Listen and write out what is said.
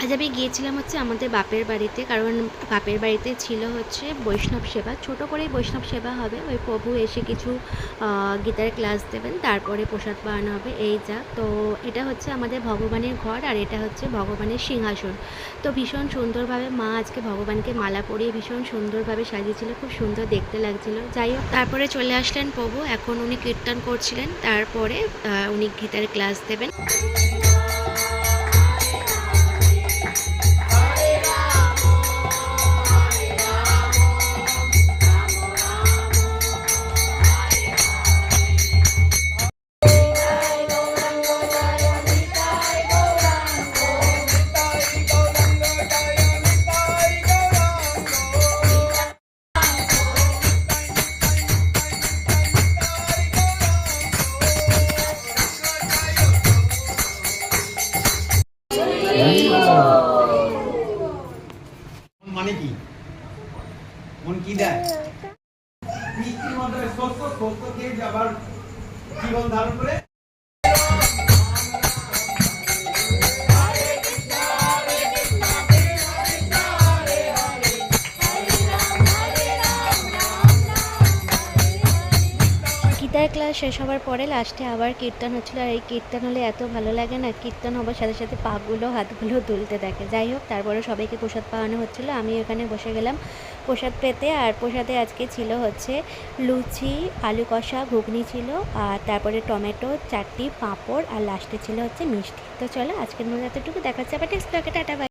আজ আমি গিয়েছিলাম হচ্ছে আমাদের বাপের বাড়িতে, কারণ বাপের বাড়িতে ছিল হচ্ছে বৈষ্ণব সেবা, ছোট করেই বৈষ্ণব সেবা হবে। ওই প্রভু এসে কিছু গীতার ক্লাস দেবেন, তারপরে প্রসাদ পাওয়ানো হবে। এই যা তো, এটা হচ্ছে আমাদের ভগবানের ঘর আর এটা হচ্ছে ভগবানের সিংহাসন। তো ভীষণ সুন্দরভাবে মা আজকে ভগবানকে মালা পরিয়ে ভীষণ সুন্দরভাবে সাজিয়েছিল, খুব সুন্দর দেখতে লাগছিল। যাই হোক, তারপরে চলে আসলেন প্রভু, এখন উনি কীর্তন করছিলেন, তারপরে উনি গীতার ক্লাস দেবেন। মানে কি মন কি দেয়? বৃষ্টির মাধ্যমে শস্য খেয়ে আবার জীবন ধারণ করে। গীতার ক্লাস শেষ হওয়ার পরে লাস্টে আবার কীর্তন হচ্ছিলো, আর এই কীর্তন হলে এত ভালো লাগে না, কীর্তন হবার সাথে সাথে পাগুলো হাতগুলো দুলতে থাকে। যাই হোক, তারপরে সবাইকে প্রসাদ পাওয়ানো হচ্ছিলো, আমি এখানে বসে গেলাম প্রসাদ পেতে। আর প্রসাদে আজকে ছিল হচ্ছে লুচি, আলু কষা, ঘুগনি ছিল, আর তারপরে টমেটো চাটনি, পাঁপড়, আর লাস্টে ছিল হচ্ছে মিষ্টি। তো চলো, আজকের মতো এতটুকু, দেখাচ্ছে আবার নেক্সট ব্লগে, টাটা বাই।